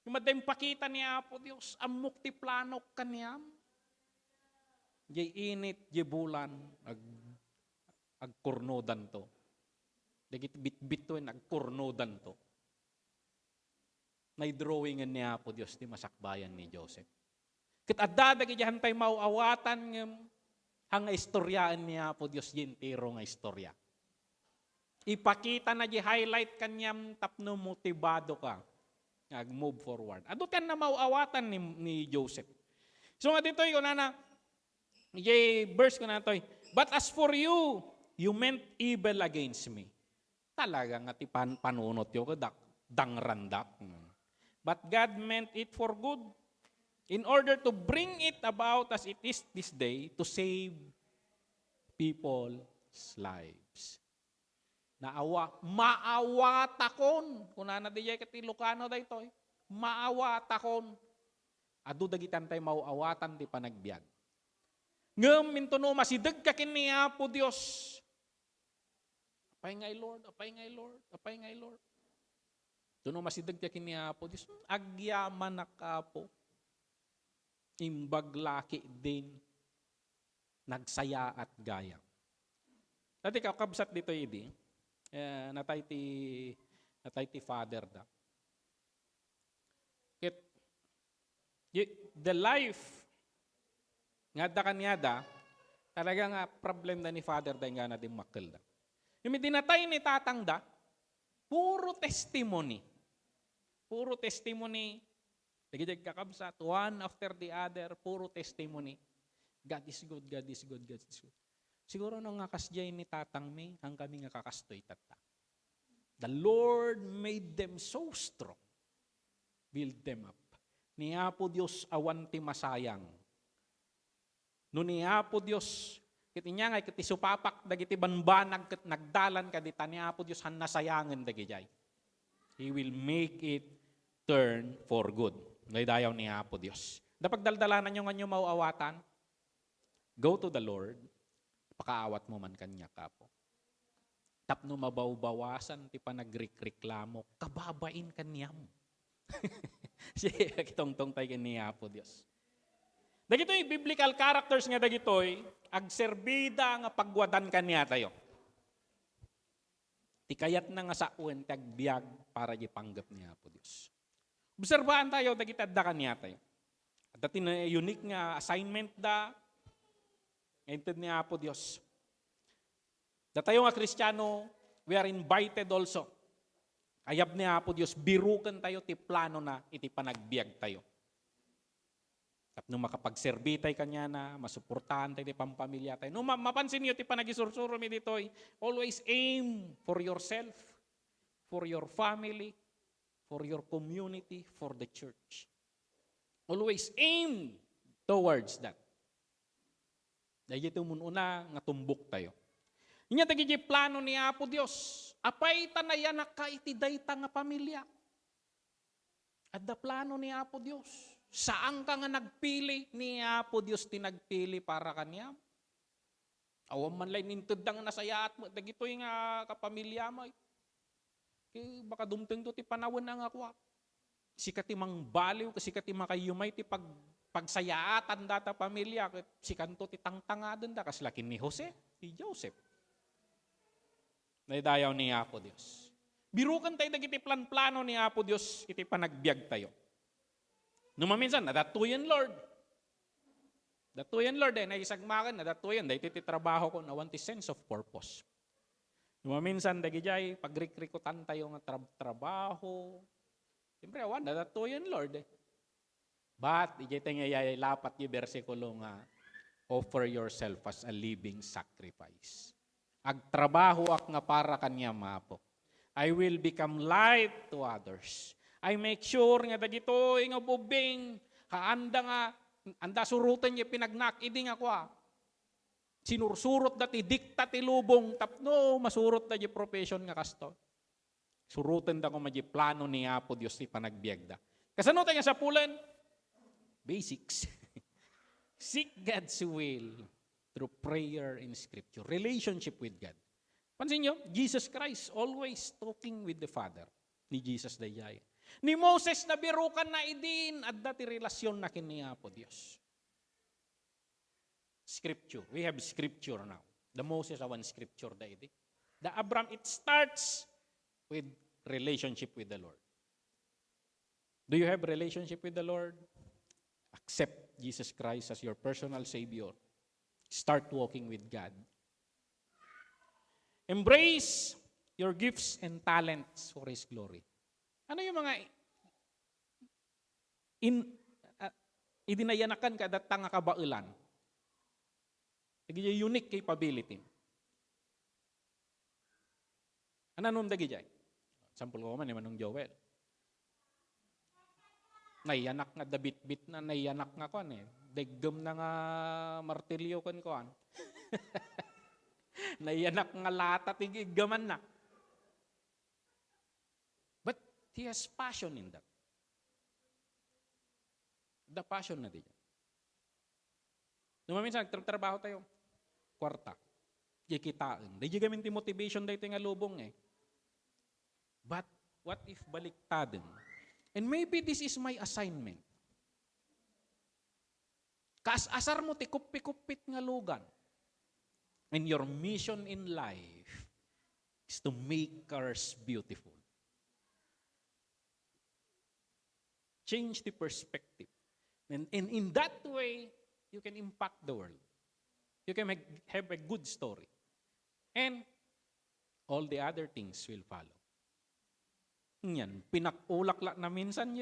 yung madayang pakita ni Apo Diyos, amok ti planok kaniyam. Jay init, jay bulan, agkurnodan to. Dagit bit-bit to, agkurnodan to. May drawingan ni Apo Diyos, di masakbayan ni Joseph. Kat adda, dagi dyan tayo mauawatan, hanga istoryaan ni Apo Diyos, yintiro nga istorya. ipakita na di highlight kanyam tapno motibado ka. Move forward. Ado kan na mauawatan ni Joseph. So nga dito ko na verse ko na to. But as for you, you meant evil against me. Talaga nga ti panunot yo kadak dangrandak. But God meant it for good in order to bring it about as it is this day to save people's lives. Maawa takon. Kuna na dijay kati Lucano daytoy. Maawa takon. Adu dagitan tay mauawatan ti panagbiag. Ngem mintuno masidag ka kini Apo Dios. Apay ngay Lord, apay ngay Lord, apay ngay Lord. Tuno masidag ka kini Apo Dios. Agyaman na kapo. Imbag laki din. Nagsaya at gaya. Dati kakabsat dito idi. Natay ti father da. The life nga da kanyada talaga nga problem da ni father da nga na din makkel da. Yung dinatay ni tatang da, puro testimony. Puro testimony. Nagiging kakabsat, one after the other, puro testimony. God is good, God is good, God is good. Siguro nung nga kasjay ni tatang may, ang kami nga kakastoy tata. The Lord made them so strong. Build them up. Ni Apo Diyos awan ti masayang. No ni Apo Diyos, kiti niya nga, kiti supapak, dagiti banbanag, kat nagdalan ka dita, ni Apo Diyos han nasayangan dagijay. He will make it turn for good. Dayaw ni Apo Diyos. Dapat daldalanan nyo nga nyo mauawatan, go to the Lord, pakaawat mo man kanya kapo. Tapno mabaw-bawasan, ti pa nagreklamo, kababain kanyam. Siya kitong-tong tayo ni Apo Diyos. Dagitoy biblical characters nga dagitoy, agserbida nga pagwadan kanya tayo. Tikayat na nga sa uwan, tagbiag para ipanggap ni Apo Diyos. Obserbahan tayo, dagitad da kanya tayo. At dati na unique nga assignment da, ngayon ni Apo Diyos. Da tayo nga Kristiyano, we are invited also. Ayab ni Apo Diyos, birukan tayo, ti plano na, iti panagbiag tayo. At nung makapagserbi tayo kanya na, masuportahan tayo, ti pampamilya tayo. Nung mapansin niyo, ti panagisursurumi dito, always aim for yourself, for your family, for your community, for the church. Always aim towards that. Dahil ito mununa nga tumbok tayo. Inya tagiji plano ni Apo Dios. Apay tanaya na kaitidayta nga pamilya. At da plano ni Apo Dios. Saan ka nga nagpili ni Apo Dios tinagpili para kanya? Awan man lay nintud nga nasayat mo. Dagitoy nga kapamilya mo. Baka dumteng to ti panawan na nga kwa. Sikati mang baliw, sikati makayumay ti pagsayaatan data pamilya, sikanto ti tangtangadan da, kaslakin ni Jose, ni Joseph. Naidayaw ni Apo Dios. Birukan tayo dagiti plan-plano ni Apo Dios, iti panagbiag tayo. Numaminsan, nadatuyan Lord. Datuyan Lord, naisagmakan, nadatuyan, dahil iti trabaho ko, nawan ti sense of purpose. Numaminsan, dagijay, pagrikrikutan tayo nga trabaho. Siyempre, awan, nadatuyan Lord. But, ijay tayo nga lapat yung versikulo nga, offer yourself as a living sacrifice. Agtrabaho ak nga para kanya mapo. I will become light to others. I make sure nga dagito nga bubing, kaanda nga, anda surutan niya pinagnak, idi nga kwa. Sinursurot dati, dikta ti lubong, tapno, masurot na di profession nga kasto. Surutan da ko ma di plano ni Apo Dios ti panagbiag da. Kasano tayo sa pulan? Basics. Seek God's will through prayer and scripture. Relationship with God. Pansin nyo, Jesus Christ always talking with the Father. Ni Jesus dayay. Ni Moses na birukan na idin at dati relasyon na kini Apo Dios. Scripture. We have scripture now. The Moses awan scripture da iti. The Abraham, it starts with relationship with the Lord. Do you have relationship with the Lord? Accept Jesus Christ as your personal Savior. Start walking with God. Embrace your gifts and talents for His glory. Ano yung mga idinayanakan ka datang nga kabailan? Dagi unique capability. Ano nung dagi jay? Sample ko man ni Manong Joel. Nayanak nga dabit-bit na nayanak nga kon eh. Deggem na nga martilyo kon. Nayanak nga lata tigigaman na. But he has passion in that. The passion na diyan. Minsan nagtrabaho tayo. Kwarta. Di kitaan. Di gamin ti motivation dahito nga lubong eh. But what if baliktadin? And maybe this is my assignment. Kaas-asar mo ti kupit nga lugan. And your mission in life is to make ours beautiful. Change the perspective. And in that way, you can impact the world. You can have a good story. And all the other things will follow. Yan, pinakulak na minsan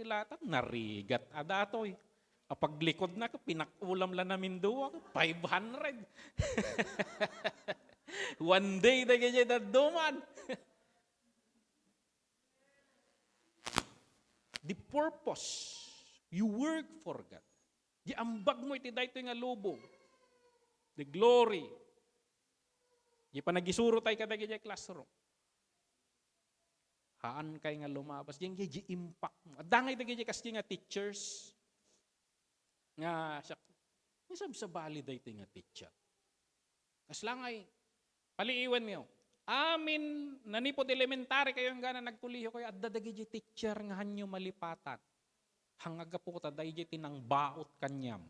latang narigat adatoy. Kapag likod na ko, pinakulam lang namin doon, 500. One day, na ganyan na duman. The purpose, you work for God. Di ambag mo iti dahito nga lubong. The glory. Di pa nagisuro tayo kadagi di classroom. Haan kay nga lumabas. Di impact mo. Dangay dagi di kasi nga teachers. Nga siya, may sabsabali dahito nga teacher. Kas lang ay, paliiwan niyo. Amin, nanipod elementary kayo nga na nagkuliho kayo, at dadagi di teacher nga hanyo malipatan. Hangaga po ta, dahi di tinang baot kanyam.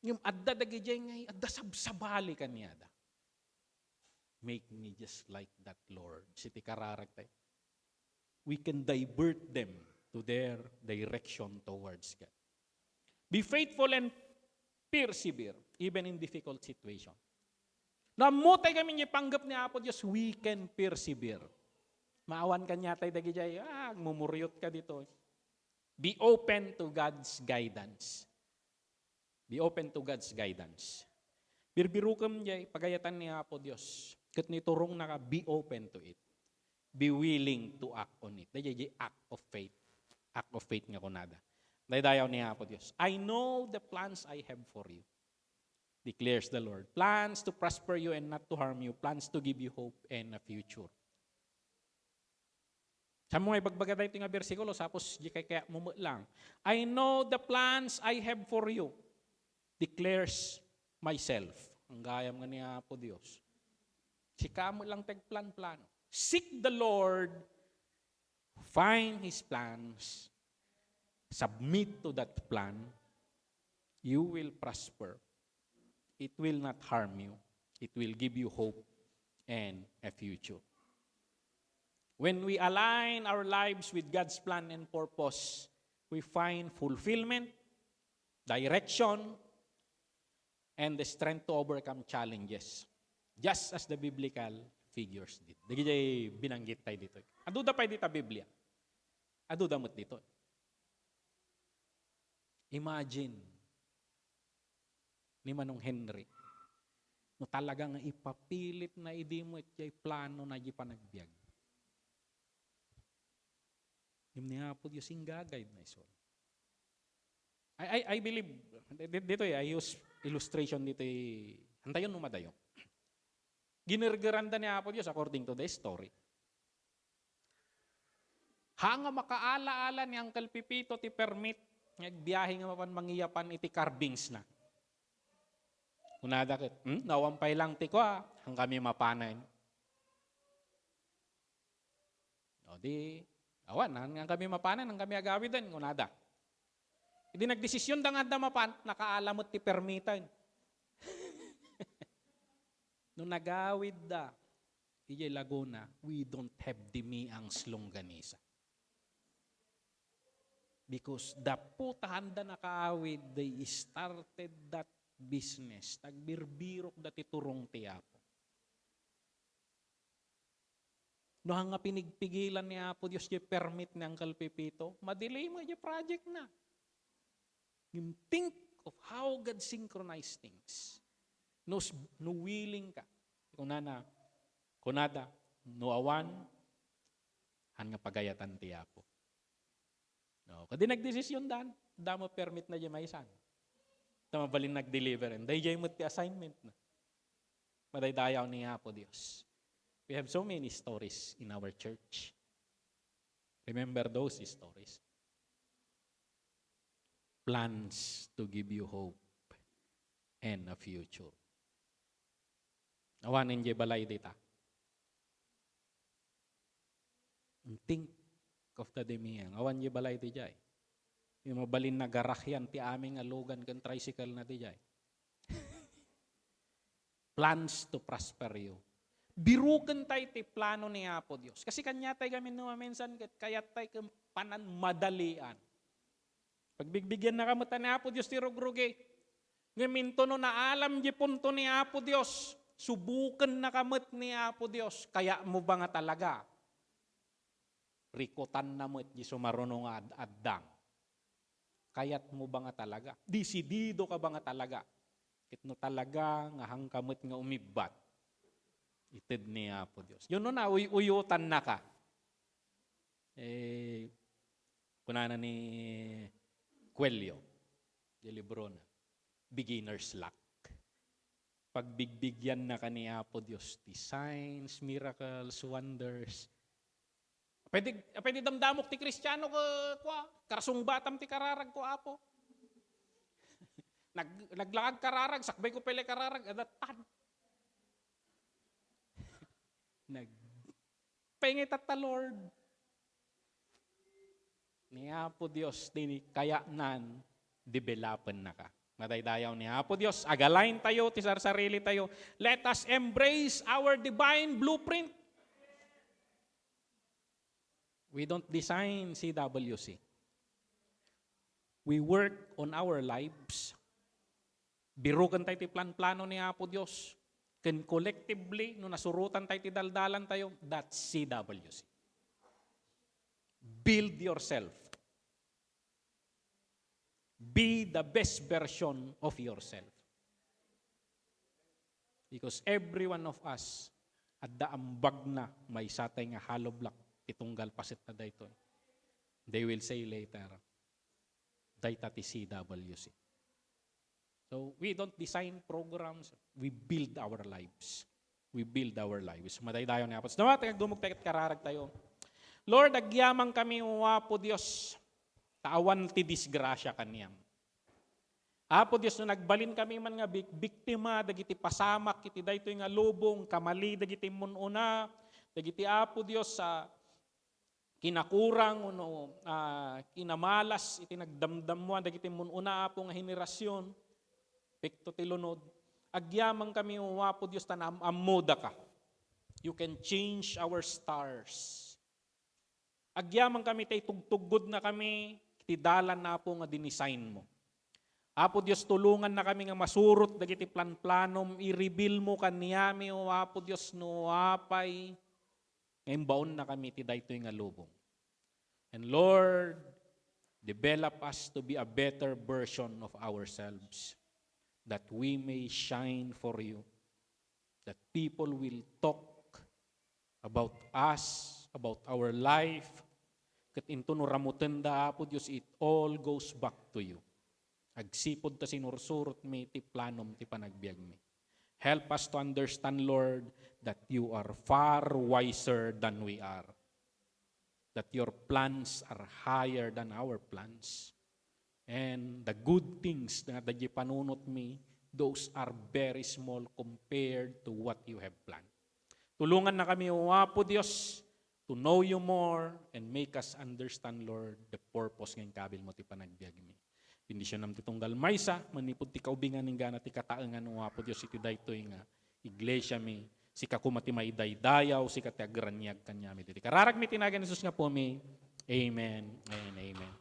Yung adda dagi di nga, adda sabsabali kanyada. Make me just like that, Lord. Siti kararag tayo. We can divert them to their direction towards God. Be faithful and persevere, even in difficult situation. Namutay kami niya panggap ni Apo Diyos, we can persevere. Maawan ka niya tayo dagi jay, mumuryot ka dito. Be open to God's guidance. Be open to God's guidance. Birbirukam jay, pagayatan ni Apo Diyos. Kat niturong na ka, be open to it. Be willing to act on it. Dahil jay act of faith. Act of faith nga kunada. Dayaw ni Apo Diyos. I know the plans I have for you, declares the Lord. Plans to prosper you and not to harm you. Plans to give you hope and a future. Sa mga ibagbaga tayo nga versikulo, sapos di kaya mumut lang. I know the plans I have for you, declares myself. Ang gayam nga ni Apo Diyos. Sika mo lang tagplan-plano. Seek the Lord, find His plans, submit to that plan, you will prosper. It will not harm you. It will give you hope and a future. When we align our lives with God's plan and purpose, we find fulfillment, direction, and the strength to overcome challenges. Just as the biblical figures did. Dagi jay binanggit tayo dito. Aduda pa dito Biblia. Aduda mo't dito. Imagine ni Manong Henry no talagang ipapilit na idi mo itjay plano na di panagbiag. Yung niya po Diyos gagayad na iso. I believe, dito I use illustration dito hantayon numadayo. Ginirgaranda ni Apo Diyos according to the story. Hanga makaala-ala ni Uncle Pipito ti permit nagbiyahe nga mapan mangiyapan iti carvings na. Unada ket, nawampay lang ti ko hang kami mapanan. O di, awan, hang kami mapanan, hang kami agawidan, unada. Hindi nagdesisyon da nga da mapan, nakaalamot ti permitan. Nung nagawid da, ijay Laguna, we don't have dimiangs longganisa. Because the putahan da nakaawid, they started that business. Tagbirbirok da titurong ti Apo. No hanga pinigpigilan ni Apo Dios di permit ni Uncle Pepito, madelay mo di project na. You think of how God synchronized things. No willing ka. Kunada, no awan, han nga pagayatan ti Apo. No, kadi nagdesisyon dan, damo permit na di maisan. Tama balin nag-deliver, and day mo ti assignment na. Madaydayaw ni Apo Dios. We have so many stories in our church. Remember those stories. Plans to give you hope and a future. Awanin je balay dita. Think of the demiyang. Awan je balay di jay. Yung mabalin na garakyan ti aming alugan kan tricycle na di jay. Plans to prosper you. Birukan tayo ti plano ni Apo Dios. Kasi kanya tayo kami numaminsan, kaya tayo panan madalian. Pagbigbigyan na kamutan ni Apo Dios ti rugrugi, ngaminto no na alam di punto ni Apo Dios, subukan na kamut ni Apo Dios, kaya mo ba nga talaga? Rikutan na mo di sumarunong addang. Kayat mo ba nga talaga? Disidido ka ba nga talaga? Kitno talaga nga hangkamot nga umibat. Itid ni Apo Dios. Yun na, uyutan na ka. Kunana ni Coelho, di libro na, beginner's luck. Pagbigbigyan na ka ni Apo Dios, the signs, miracles, wonders. Pwede damdamok ti Kristiyano kwa, karsong batam ti kararag ko, Apo. Naglakag kararag, sakbay ko pele kararag, adatan. Nagpengit at Lord. Ni Apo Dios, kaya nan, developan na ka. Madaydayaw ni Apo Dios, agalain tayo, tisar sarili tayo. Let us embrace our divine blueprint. We don't design CWC. We work on our lives. Birukan tayo ti plan-plano ni Apo Dios. Can collectively, no nasurutan tayo, tidaldalan tayo, that's CWC. Build yourself. Be the best version of yourself. Because every one of us, at daambag na, may satay nga haloblak, itunggal pasit na dayto. They will say later, dayta ti CWC. So, we don't design programs. We build our lives. We build our lives. Madaydayon ni Apos. Nawa, tagagdumog tayo at kararag tayo. Lord, agyamang kami Apo Dios, tawan ti disgrasya kaniyang. Apo Dios, no nagbalin kami man nga biktima, dagiti pasamak, iti daytoy nga lubong, kamali, dagiti mununa, dagiti Apo Dios sa kinakurang, kinamalas, iti nagdamdamuan, dagiti mununa Apo nga henerasyon, pekto tilunod, agyamang kami Apo Dios tanam amuda ka. You can change our stars. Agyamang kami tay tugtugod na kami, tidalan na po nga dinisign mo. Apo Dios, tulungan na kami nga masurot dagiti plan-planom, i-reveal mo kaniyami Apo Dios no apay. Ngayon baon na kami ti daytoy nga lubong. And Lord, develop us to be a better version of ourselves, that we may shine for you, that people will talk about us, about our life, kat into no ramutan da Apo Dios, it all goes back to you. Agsipod ta sinursurot mi ti planom ti panagbiag mi. Help us to understand, Lord, that you are far wiser than we are, that your plans are higher than our plans. And the good things na dadya panunot mi, those are very small compared to what you have planned. Tulungan na kami, Apo Dios, to know you more and make us understand, Lord, the purpose ng kabil mo ti panagbiag mi. Bendisyon nam ti tunggal maysa, manipod ti kaubingan ng gana ti kataengan, Apo Dios, iti daytoy nga iglesia mi, si kakumati maidaydayaw, si kati agranyag kanya mi. Kararag mi tinagan Jesus nga po mi. Amen and amen.